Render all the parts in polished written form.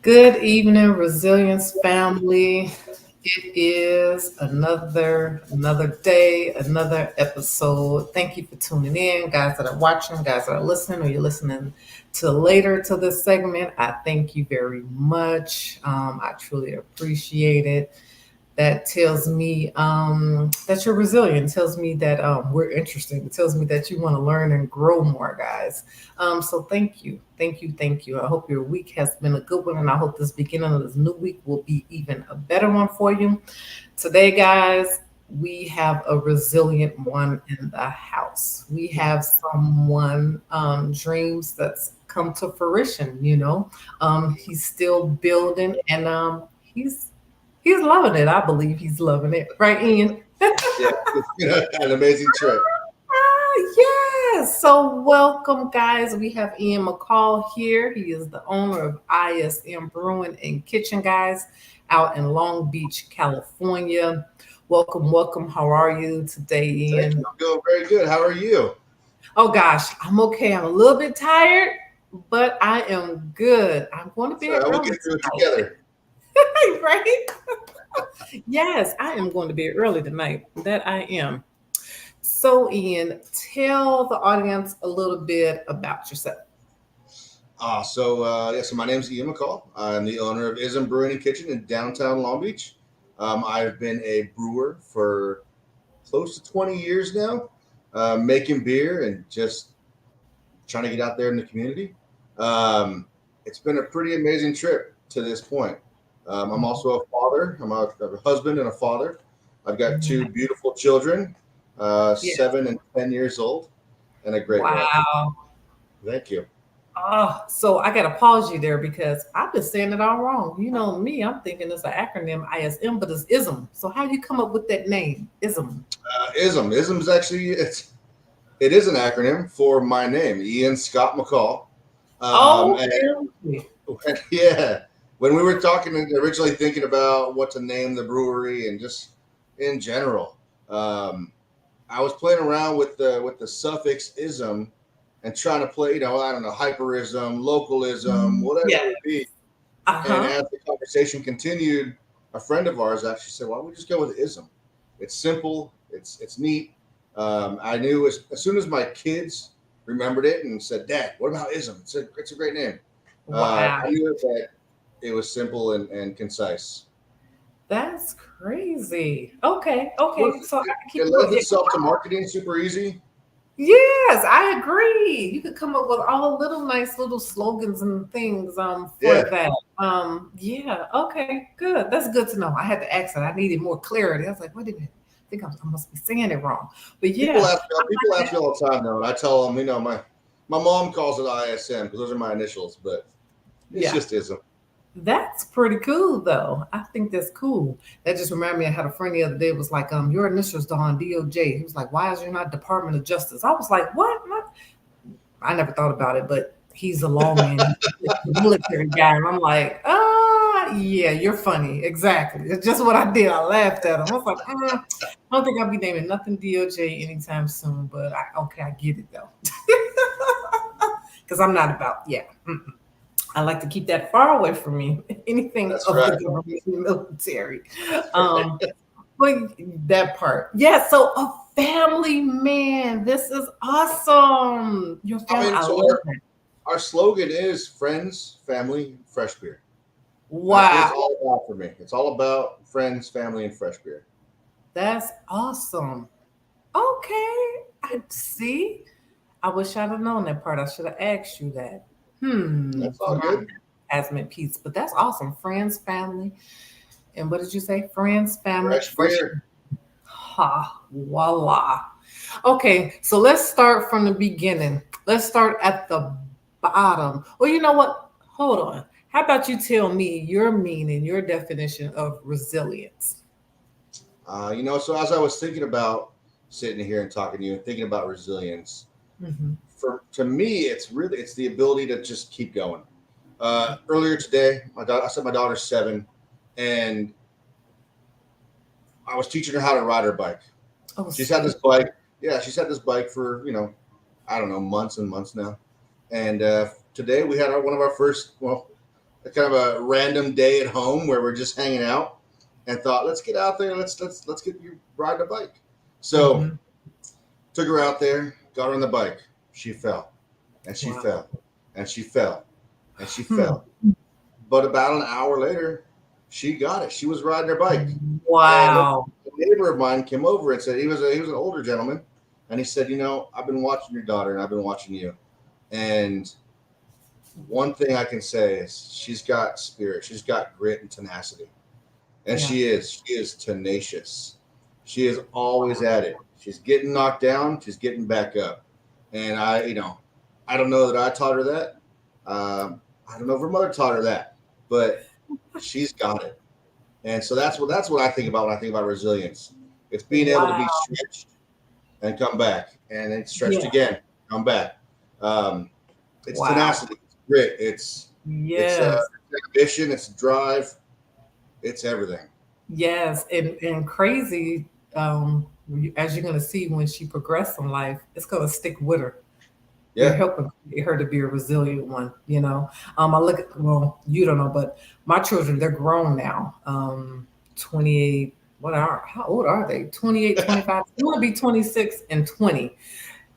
Good evening, Resilience family. It is another day, another episode. Thank you for tuning in, guys that are watching, guys that are listening, or you're listening to later to this segment. I thank you very much. I truly appreciate it. That tells me that you're resilient. It tells me that we're interesting. It tells me that you want to learn and grow more, guys. So thank you, thank you, thank you. I hope your week has been a good one, and I hope this beginning of this new week will be even a better one for you. Today, guys, we have a resilient one in the house. We have someone dreams that's come to fruition. He's still building, and he's loving it. I believe he's loving it. Right, Ian? Yeah, it's been an amazing trip. Yes. So, welcome, guys. We have Ian McCall here. He is the owner of ISM Brewing and Kitchen, guys, out in Long Beach, California. Welcome, welcome. How are you today, Thank Ian? you. I'm doing very good. How are you? Oh, gosh, I'm okay. I'm a little bit tired, but I am good. I'm going to bed So we'll early get through it tonight. together. Right? Yes, I am going to bed early tonight. That I am. So, Ian, tell the audience a little bit about yourself. So my name is Ian McCall. I'm the owner of ISM Brewing Kitchen in downtown Long Beach. I've been a brewer for close to 20 years now, making beer and just trying to get out there in the community. Um, it's been a pretty amazing trip to this point. I'm also a father. I'm a husband and a father. I've got two beautiful children, Yeah. 7 and 10 years old, and a great wife. Wow. Thank you. Oh, so I got to pause you there because I've been saying it all wrong. You know me, I'm thinking it's an acronym ISM, but it's ISM. So how you come up with that name, ISM? ISM. ISM is actually it is an acronym for my name, Ian Scott McCall. Oh, And really? yeah, when we were talking and originally thinking about what to name the brewery and just in general, um, I was playing around with the suffix ism and trying to play, I don't know, hyperism, localism, whatever Yeah. it be. And Uh-huh. as the conversation continued, a friend of ours actually said, "Why don't we just go with ism? It's simple, it's neat." I knew as soon as my kids remembered it and said, "Dad, what about ism? It's a great name." Wow. I knew that it was simple and concise. That's crazy. Okay. Plus, Okay. So I it, can it keep lends going. Yeah. itself to marketing super easy. Yes, I agree. You could come up with all little nice little slogans and things for Yeah, that. Yeah, okay, good. That's good to know. I had to ask it. I needed more clarity. I was like, wait a minute. I think I must be saying it wrong. But people yeah, ask people ask me all the time though, and I tell them, my mom calls it ISM because those are my initials, but it's yeah. just ism. That's pretty cool though. I think that's cool. That just reminded me I had a friend the other day was like, your initials Don DOJ. He was like, why is you not Department of Justice? I was like, what? I never thought about it, but he's a lawman, he's a military guy, and I'm like, yeah, you're funny, exactly. It's just what I did. I laughed at him. I was like, I don't think I'll be naming nothing DOJ anytime soon, but okay, I get it though, because I'm not about I like to keep that far away from me. Anything That's of the right. government, military. Um, but that part, yeah. So a family man, this is awesome. Your I family, mean, I so love our, that. our slogan is friends, family, fresh beer. That's what it's Wow, all about for me. It's all about friends, family, and fresh beer. that's awesome. Okay, I see. I wish I'd have known that part. I should have asked you that. That's For all my good. advertisement piece, but that's awesome. Friends, family, and what did you say? Friends, family, Fresh fresh. beer. Ha, voila. Okay, so let's start from the beginning. Let's start at the bottom. Well, you know what? Hold on. How about you tell me your meaning, your definition of resilience? So as I was thinking about sitting here and talking to you and thinking about resilience, Hmm. for to me, it's the ability to just keep going. Earlier today, I said my daughter's 7, and I was teaching her how to ride her bike. Oh, She's had sweet. this bike. Yeah, she's had this bike for I don't know, months and months now. And today we had one of our first, well, kind of a random day at home where we're just hanging out, and thought, let's get out there, let's get you riding a bike. So Mm-hmm. took her out there, got her on the bike. She fell, and she Wow. fell, and she fell, and she Hmm. fell. But about an hour later, she got it. She was riding her bike, and a Wow. neighbor of mine came over and said he was an older gentleman, and he said, I've been watching your daughter, and I've been watching you, and one thing I can say is she's got spirit, she's got grit and tenacity, and Yeah. she is tenacious. She is always at it. She's getting knocked down, she's getting back up, and I don't know that I taught her that. I don't know if her mother taught her that, but she's got it. And so that's what I think about when I think about resilience. It's being able to be Wow. stretched and come back, and then stretched Yeah. again, come back. Um, it's Wow. tenacity, it's grit, it's Yes. ambition, it's drive, it's everything. Yes. And crazy. As you're gonna see when she progresses in life, it's gonna stick with her. You're Yeah, helping her to be a resilient one, you know. I look at, well, you don't know, but my children, they're grown now. 28, how old are they? 28, 25. They want to be 26 and 20.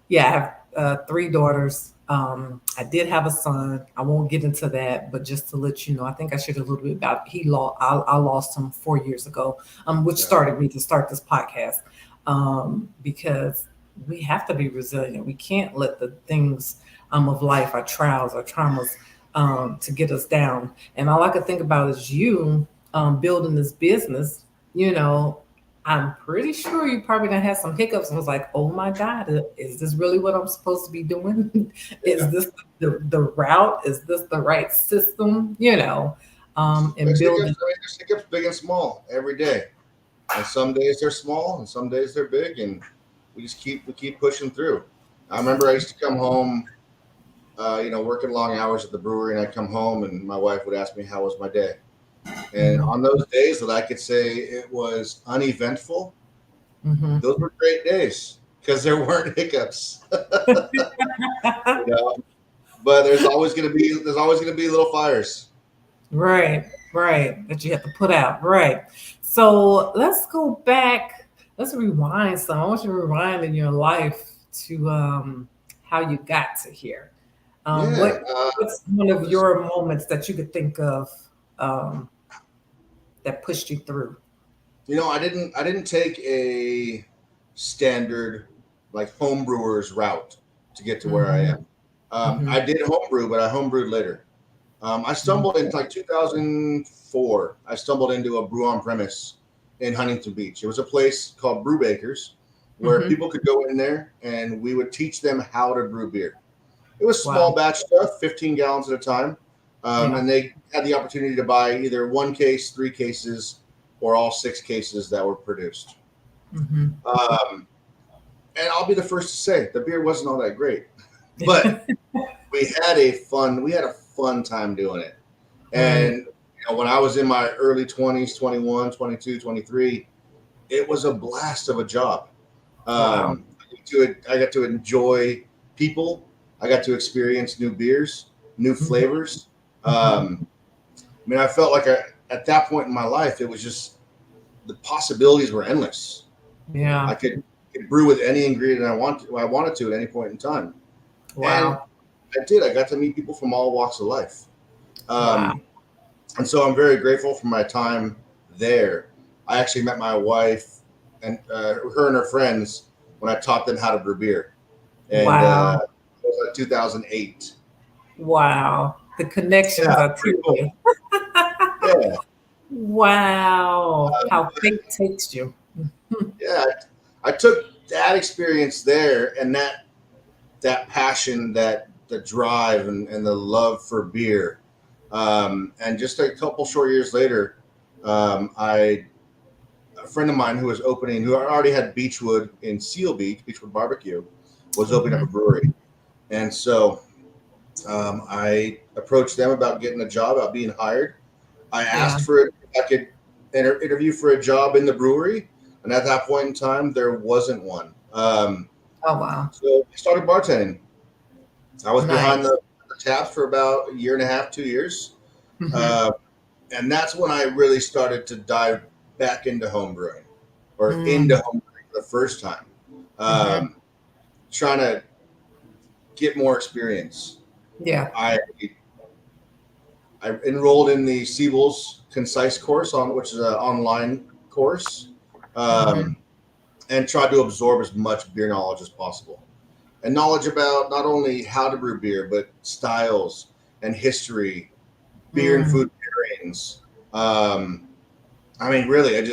Yeah, I have three daughters. I did have a son. I won't get into that, but just to let you know, I think I shared a little bit about he lost. I lost him 4 years ago, which yeah, started me to start this podcast, because we have to be resilient. We can't let the things of life, our trials, our traumas, to get us down. And all I could think about is you building this business. You know, I'm pretty sure you probably done had some hiccups and was like, "Oh my God, is this really what I'm supposed to be doing? Is yeah. this the route? Is this the right system?" You know, and There's hiccups. building. I mean, there's hiccups big and small every day, and some days they're small, and some days they're big, and we keep pushing through. I remember I used to come home, working long hours at the brewery, and I'd come home, and my wife would ask me how was my day. And Mhm, on those days that I could say it was uneventful, mhm. those were great days because there weren't hiccups. you know. But there's always gonna be little fires. Right, right. That you have to put out. Right. So let's go back. Let's rewind some. I want you to rewind in your life to how you got to here. Yeah, What's one it of was. your moments that you could think of um, that pushed you through? I didn't take a standard like homebrewers route to get to where I Hmm. am. Hmm. I did homebrew, but I homebrewed later. I stumbled into like 2004. I stumbled into a brew on premise in Huntington Beach. It was a place called Brew Bakers where Hmm. people could go in there and we would teach them how to brew beer. It was Wow. small batch stuff, 15 gallons at a time. Yeah. And they had the opportunity to buy either one case, three cases, or all six cases that were produced. Hmm. Um, and I'll be the first to say the beer wasn't all that great, but we had a fun time doing it. Right. And when I was in my early 20s, 21, 22, 23, it was a blast of a job. Wow. I got to enjoy people. I got to experience new beers, new Hmm. flavors. Hmm. I felt like at that point in my life, it was just the possibilities were endless. I Yeah. could brew with any ingredient I wanted to at any point in time, and Wow. I did. I got to meet people from all walks of life, Wow. um, and so I'm very grateful for my time there. I actually met my wife and her and her friends when I taught them how to brew beer, and Wow. it was like 2008. Wow. The Yeah, connections are pretty cool. too. Yeah, Wow. How fate takes you. yeah. I took that experience there and that passion, that the drive and the love for beer. And just a couple short years later, I a friend of mine who already had Beechwood in Seal Beach, Beechwood Barbecue, was opening up Hmm. a brewery, and so I approached them about getting a job, about being hired. I Yeah. asked for it if I could interview for a job in the brewery, and at that point in time, there wasn't one. Oh, wow. So I started bartending. I was behind Nice. the taps for about a year and a half, 2 years. Mm-hmm. Uh, and that's when I really started to dive back into home brewing or into Mm-hmm. home brewing for the first time. Um, Trying to get more experience. Yeah. I I enrolled in the Siebel's Concise course which is an online course, Mm-hmm. um, and tried to absorb as much beer knowledge as possible, and knowledge about not only how to brew beer but styles and history, beer and Mm. food pairings. Um, I mean, really, it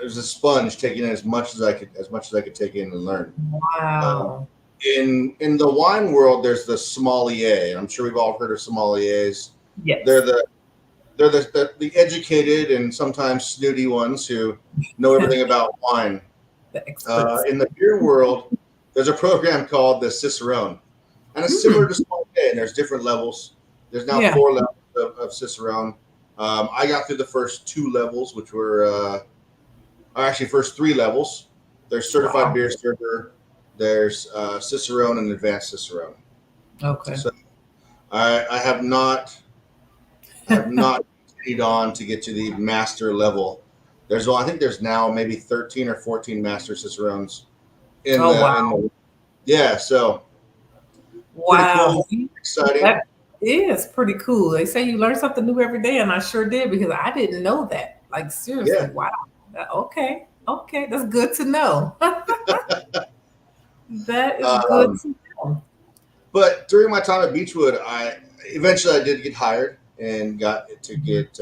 was a sponge taking in as much as I could take in and learn. Um, Wow. in the wine world, there's the sommelier. I'm sure we've all heard of sommeliers. They're Yes. the the educated and sometimes snooty ones who know everything about wine. The experts. In the beer world, there's a program called the Cicerone, and it's similar Mm. to sommelier. And there's different levels. There's now Yeah. 4 levels of Cicerone. I got through the first 2 levels, which were actually first 3 levels. There's certified Wow. beer server. There's Cicerone and advanced Cicerone. Okay. So I have not continued on to get to the master level. I think there's now maybe 13 or 14 master Cicerones Oh in wow. the yeah. So pretty Wow. cool, See, exciting. that is pretty cool. They say you learn something new every day, and I sure did because I didn't know that. Like seriously, Yeah. wow. Okay. Okay. That's good to know. That is good Um, to know. but during my time at Beechwood, I did get hired and got to Mhm. get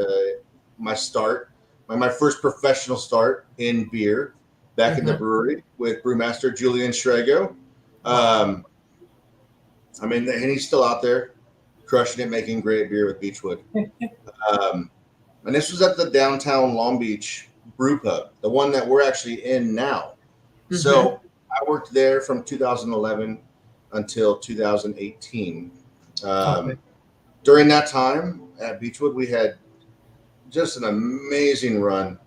my start, my first professional start in beer back in the Mhm. brewery with brewmaster Julian Strego. Wow. Um, I mean, and he's still out there crushing it, making great beer with Beechwood. Um, and this was at the downtown Long Beach brew pub, the one that we're actually in now. Mm-hmm. So I worked there from 2011 until 2018. Okay. During that time at Beechwood, we had just an amazing run.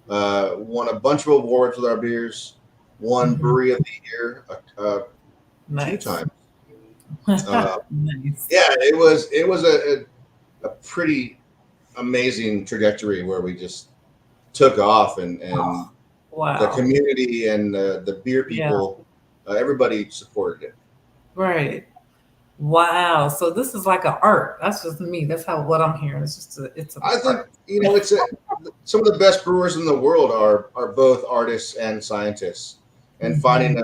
Won a bunch of awards with our beers. Won Mm-hmm. Brewery of the Year 2 times. Nice. Uh, Nice. yeah, it was a pretty amazing trajectory where we just took off, and the Wow. community and the beer Yeah. people, everybody supported it. Right. Wow. So this is like an art. That's just me. That's how what I'm hearing. It's an I think art. some of the best brewers in the world are both artists and scientists, and Hmm. finding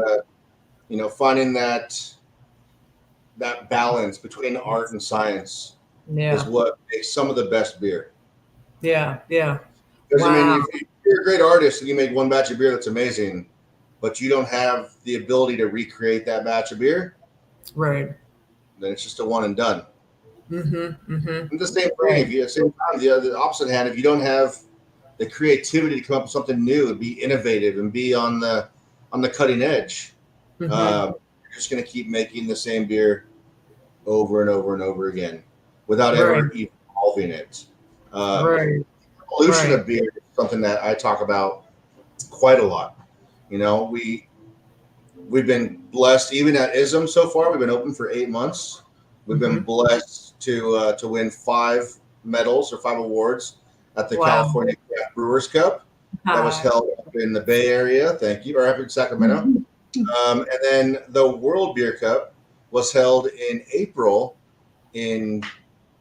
that balance between art and science is Yeah. what makes some of the best beer. Yeah. Yeah. Because I mean, Wow. if you're a great artist and you make one batch of beer that's amazing, but you don't have the ability to recreate that batch of beer, Right. then it's just a one and done. Mm-hmm. Mm-hmm. And the same thing, Right. if you at the same time, the opposite hand, if you don't have the creativity to come up with something new and be innovative and be on the cutting edge, Mm-hmm. you're just going to keep making the same beer over and over and over again without Right. ever evolving it. Um, Right. Evolution Right. of beer is something that I talk about quite a lot. You know, we've been blessed even at ISM so far. We've been open for 8 months. We've been Mm-hmm. blessed to win 5 medals or 5 awards at the Wow. California Craft Brewers Cup that was Hi. held up in the Bay Area. Thank you, or up in Sacramento. And then the World Beer Cup was held in April in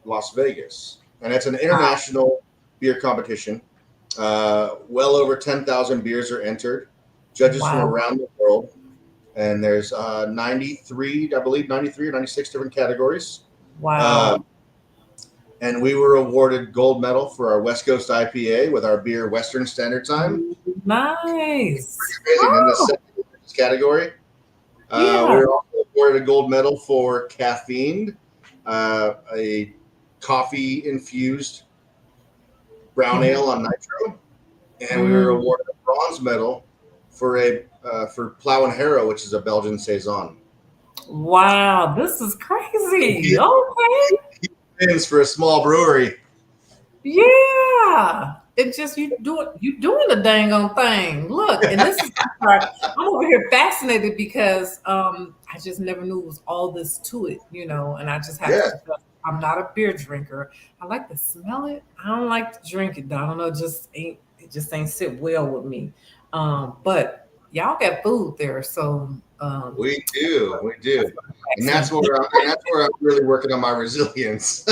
Las Vegas, and it's an Wow. international beer competition. Well over 10,000 beers are entered. Judges from Wow. around the world, and there's 93, I believe 93 or 96 different categories. Wow. Um, and we were awarded gold medal for our West Coast IPA with our beer Western Standard Time. Nice. Amazing in the Oh, second category. We yeah. were also awarded a gold medal for caffeine, a coffee infused brown Mhm. ale on nitro, and we were Mm. awarded a bronze medal for Plough and Harrow, which is a Belgian saison. Wow, this is crazy. Okay. Wins for a small brewery. Yeah. It just you doing the dang on thing. Look, and this is I'm over here fascinated because I just never knew it was all this to it, and I just have to Yeah, confess I'm not a beer drinker. I like to smell it. I don't like to drink it. Though. I don't know. It just ain't sit well with me. But y'all got food there, so We do, and excellent. that's where I'm really working on my resilience.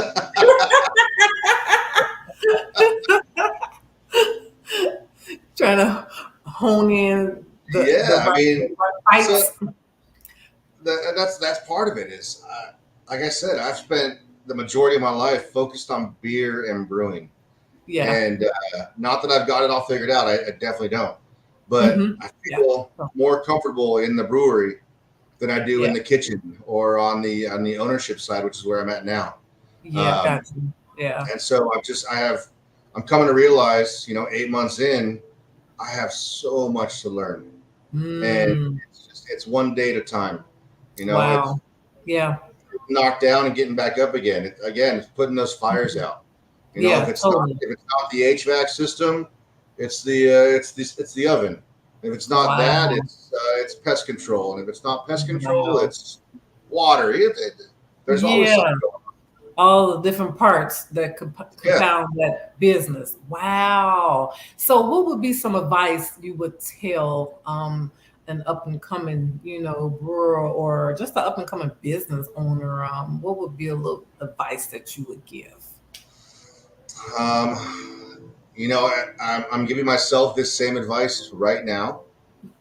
Trying to hone in Yeah, I the mean, right so pipes. that's part of it. Is like I said, I've spent the majority of my life focused on beer and brewing, Yeah. and not that I've got it all figured out. I definitely don't, but Mm-hmm. I Yeah. feel So, more comfortable in the brewery than I do yeah. in the kitchen or on the ownership side, which is where I'm at now. Yeah. Um, Got you. Yeah. and so I'm coming to realize, 8 months in, I have so much to learn, and Mm, it's one day at a time. It's wow. Yeah. knocked down and getting back up again. It's putting those fires out. If Yeah. it's not Totally. the HVAC system, it's the oven. If it's not that, Wow. it's pest control, and if it's not pest control, Wow. it's water. There's always Yeah. something going on. All the different parts that Yeah. compound that business. Wow. So, what would be some advice you would tell an up and coming, brewer or just an up and coming business owner? What would be a little advice that you would give? I'm giving myself this same advice right now,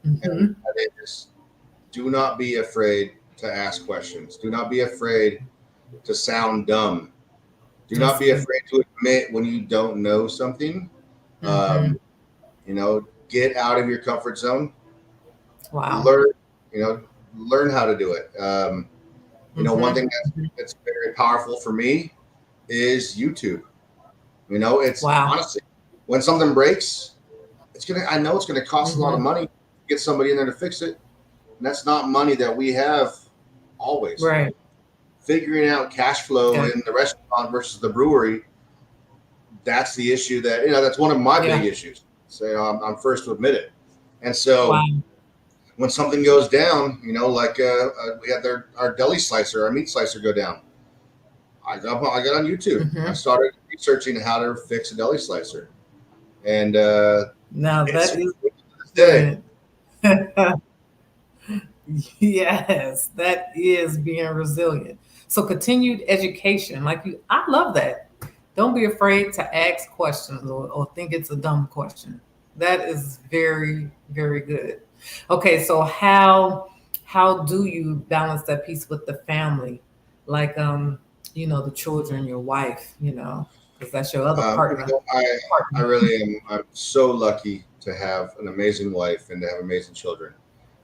and Hmm. that is, do not be afraid to ask questions. Do not be afraid to sound dumb. Do not That's be good. afraid to admit when you don't know something. Hmm. Um, get out of your comfort zone. Wow. Learn, you know, learn how to do it. One Hmm. thing that's very powerful for me is YouTube. It's Wow. honestly, when something breaks, I know it's gonna cost a lot of Hmm. money to get somebody in there to fix it. And that's not money that we have always. Right. Figuring out cash flow Yeah. in the restaurant versus the brewery, that's the issue that's one of my Yeah. big issues. So I'm first to admit it. And so Wow. when something goes down, like we had our deli slicer, our meat slicer go down. I got on YouTube. I Hmm. started researching how to fix a deli slicer, and Now it's that is to this day. brilliant. Yes, that is being resilient. So continued education, I love that. Don't be afraid to ask questions or think it's a dumb question. That is very, very good. Okay, so how do you balance that piece with the family? Like the children, your wife, because that's your other Um, you partner. know, I really am. I'm so lucky to have an amazing wife and to have amazing children.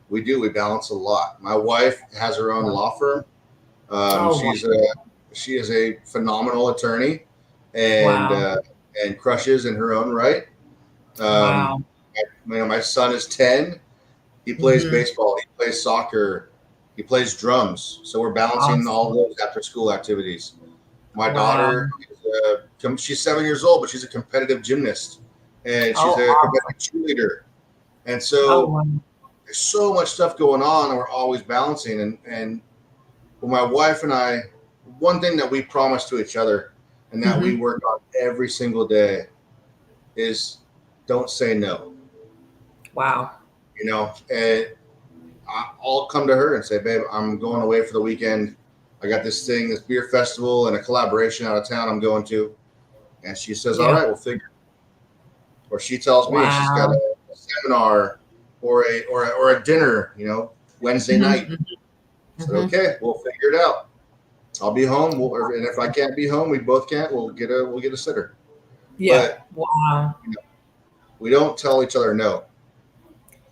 We do. We balance a lot. My wife has her own law firm. Oh She is a phenomenal attorney, and wow. uh, and crushes in her own right. Um, Wow. my son is 10. He plays Hmm. baseball. He plays soccer. He plays drums. So we're balancing all Awesome. those after school activities. My Wow. daughter she's 7 years old, but she's a competitive gymnast, and she's Oh, a awesome. competitive cheerleader. And Oh, so wow. there's so much stuff going on, and we're always balancing. And well, my wife and I, one thing that we promise to each other and that we Hmm. work on every single day is don't say no. Wow. And I'll come to her and say, babe, I'm going away for the weekend. I got this beer festival and a collaboration out of town I'm going to. And she says, all Yeah. right, we'll figure. Or she tells me she's got Wow. a seminar or a dinner, Wednesday night. Hmm. I said, Hmm. okay, we'll figure it out. I'll be home. And if I can't be home, we both can't. We'll get a sitter. Yeah. But Wow. we don't tell each other no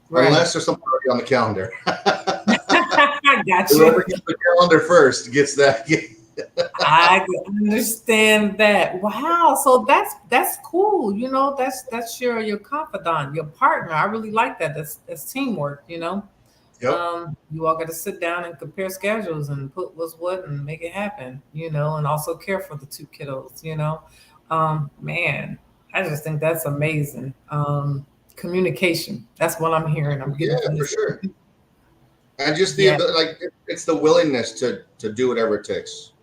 Right. unless there's something already on the calendar. I got Whoever you. gets the calendar first gets that. I understand that. Wow. So that's cool. That's your confidant, your partner. I really like that. That's teamwork. Yep. You all got to sit down and compare schedules and put what's what and make it happen, and also care for the two kiddos. Man, I just think that's amazing. Communication. That's what I'm hearing. I'm getting Yeah, from for this. sure. And just the Yeah. ability, it's the willingness to do whatever it takes.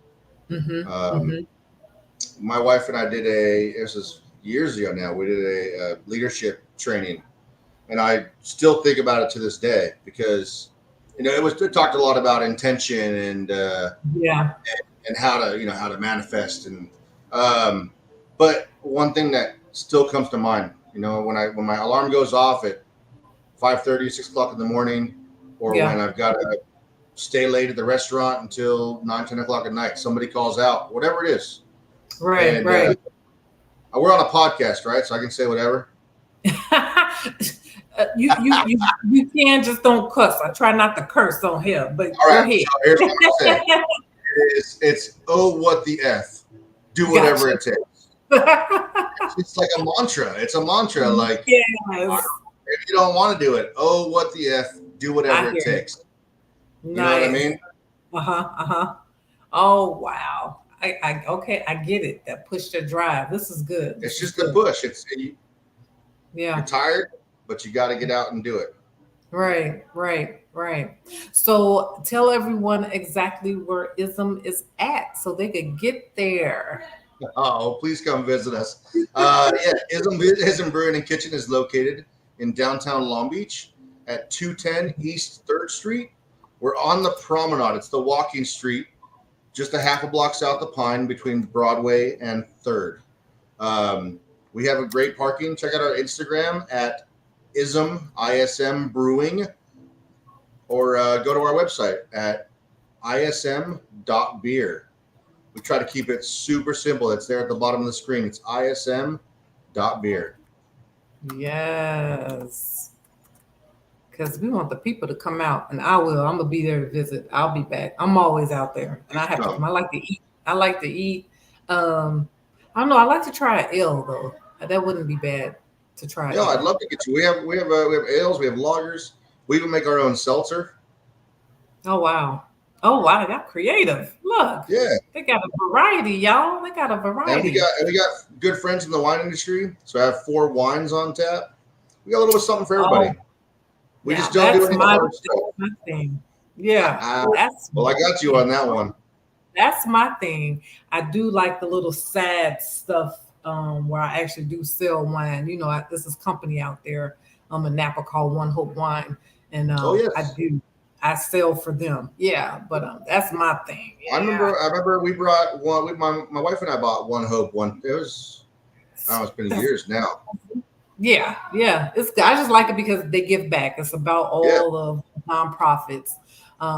Mm-hmm. Um, Mm-hmm. my wife and I did this is years ago now. We did a leadership training, and I still think about it to this day because it talked a lot about intention Yeah. and how to how to manifest um, but one thing that still comes to mind, when my alarm goes off at 5:30, 6 o'clock in the morning, or when Yeah. I've got to stay late at the restaurant until 9, 10 o'clock at night, somebody calls out, whatever it is, Right. and Right. we're on a podcast, right? So I can say whatever. You can, just don't cuss. I try not to curse on here, but All go right, ahead. so here's what I'm gonna say. It's oh what the f, do whatever Gotcha. it takes. It's like a mantra. It's a mantra. Like, Yes, if you don't want to do it, oh what the f, do whatever I it hear you. takes. You know what I Nice. mean? Uh-huh. Oh wow. Okay, I get it. That push to drive. This is good. It's This is just a good. push. You're Yeah. tired, but you got to get out and do it. Right. So tell everyone exactly where ISM is at so they could get there. Oh, please come visit us. Yeah, Ism Brewing and Kitchen is located in downtown Long Beach at 210 East 3rd Street. We're on the promenade. It's the walking street, just a half a block south of Pine between Broadway and 3rd. Um, we have a great parking. Check out our Instagram at ISM Brewing, or go to our website at ism.beer. We try to keep it super simple. It's there at the bottom of the screen. It's ism.beer. Yes. Because we want the people to come out, and I will. I'm gonna be there to visit. I'll be back. I'm always out there, and I Please have to come. come. I like to eat. I like to eat. I don't know. I like to try an ale though. That wouldn't be bad to try Yeah, I'd ale. love to get you. We have ales, we have lagers. We even make our own seltzer. Oh wow. Oh wow. They got creative. Look, Yeah, they got a variety, y'all. They got a and variety. we got good friends in the wine industry. So I have 4 wines on tap. We got a little bit of something for Oh everybody. We yeah, just don't do any of the hard that's stuff. my thing. Yeah, that's Well, I my got you thing. on that one. That's my thing. I do like the little sad stuff where I actually do sell wine. This is company out there in Napa called One Hope Wine, and Oh I yes, do. I sell for them. Yeah, but that's my thing. I Yeah. remember. I remember we brought one. My wife and I bought One Hope one. It was, I don't know, it's been That's, years now. yeah. It's I just like it because they give back. It's about Yeah. all of nonprofits.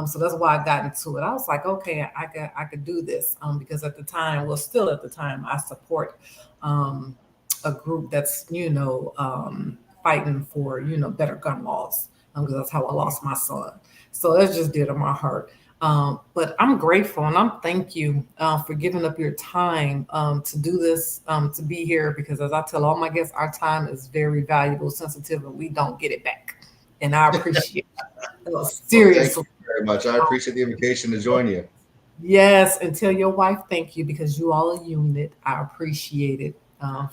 So that's why I got into it. I was like, okay, I could do this. Because at the time, well, still at the time, I support um, a group that's fighting for better gun laws. Because that's how I lost my son. So that's just dear to my heart. But I'm grateful and I'm thank you for giving up your time to do this, to be here, because as I tell all my guests, our time is very valuable, sensitive, and we don't get it back. And I appreciate it. Well, thank you Seriously. very much. I appreciate the invitation to join you. Yes, and tell your wife thank you because you all a unit. I appreciate it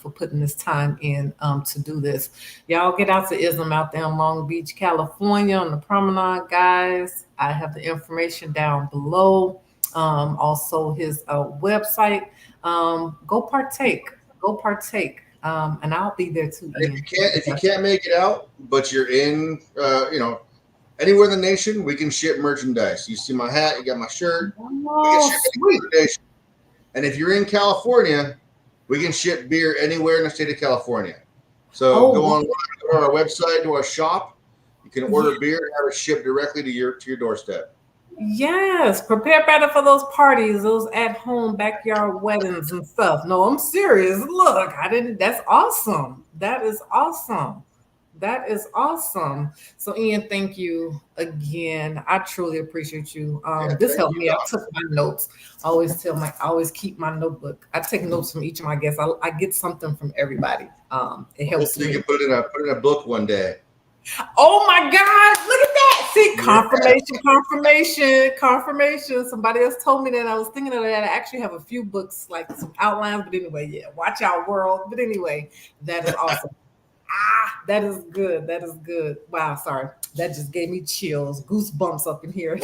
for putting this time in to do this. Y'all get out to ISM out there in Long Beach, California on the promenade, guys. I have the information down below. Also, his website. Go partake. Go partake. And I'll be there too, And Ian. if you can't make it out, but you're in, anywhere in the nation, we can ship merchandise. You see my hat, you got my shirt. We can Oh, ship anywhere sweet. in the nation. And if you're in California, we can ship beer anywhere in the state of California. So go Oh, online, go to our website, to our shop. You can yeah. order beer and have it shipped directly to your doorstep. Yes, prepare better for those parties, those at home backyard weddings and stuff. No, I'm serious. Look, I didn't, that's awesome. That is awesome. That is awesome. So, Ian, thank you again. I truly appreciate you. Yeah, This thank helped you, me. I Don. took my notes. I always keep my notebook. I take notes from each of my guests. I get something from everybody. It helps Hopefully, you me. can put in a book one day. Oh my God, look at that. See, Yeah. confirmation. Somebody else told me that. I was thinking of that. I actually have a few books, like some outlines, but anyway, yeah, watch out, world. But anyway, that is awesome. That is good. That is good. Wow, sorry. That just gave me chills, goosebumps up in here.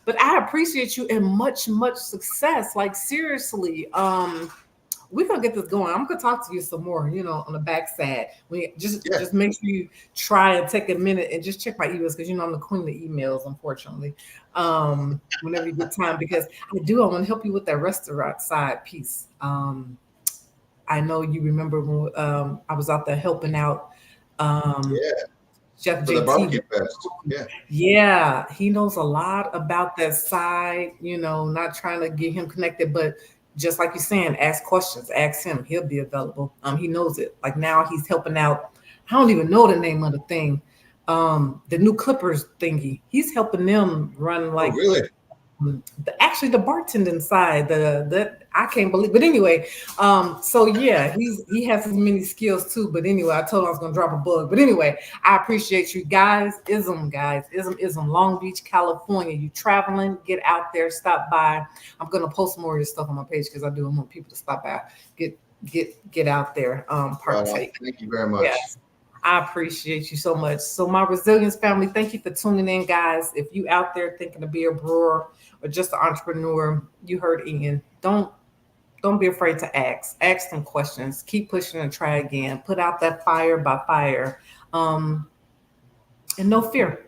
But I appreciate you and much, much success. Like seriously, we're gonna get this going. I'm gonna talk to you some more, on the backside. We Yeah. just make sure you try and take a minute and just check my emails because I'm the queen of emails, unfortunately. Whenever you get time, because I want to help you with that restaurant side piece. I know you remember when I was out there helping out Yeah. Chef For the JT. barbecue fest. Yeah. Yeah, he knows a lot about that side, not trying to get him connected, but just like you're saying, ask questions, ask him. He'll be available. He knows it. Like now he's helping out. I don't even know the name of the thing. The new Clippers thingy. He's helping them run Oh, like really? actually the bartending side, the I can't believe, but anyway, so yeah, he has his many skills too. But anyway, I told him I was gonna drop a bug. But anyway, I appreciate you guys. Ism, Long Beach, California. You traveling, get out there, stop by. I'm gonna post more of your stuff on my page because I do want people to stop by, get out there, Right on. partake. Thank you very much. Yes. I appreciate you so much. So my resilience family, thank you for tuning in, guys. If you out there thinking to be a brewer or just an entrepreneur, you heard Ian. Don't be afraid to ask. Ask some questions. Keep pushing and try again. Put out that fire by fire. And no fear.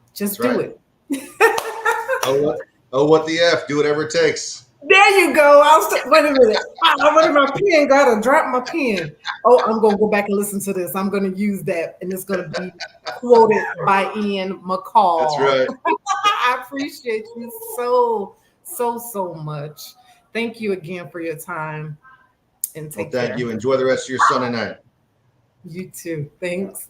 That's Just do right. it. What the F? Do whatever it takes. There you go. Wait a minute. Wait a minute. My pen got to drop my pen. Oh, I'm going to go back and listen to this. I'm going to use that, and it's going to be quoted by Ian McCall. That's right. I appreciate you so much. Thank you again for your time, and take care. Thank you. Enjoy the rest of your Sunday night. You too. Thanks.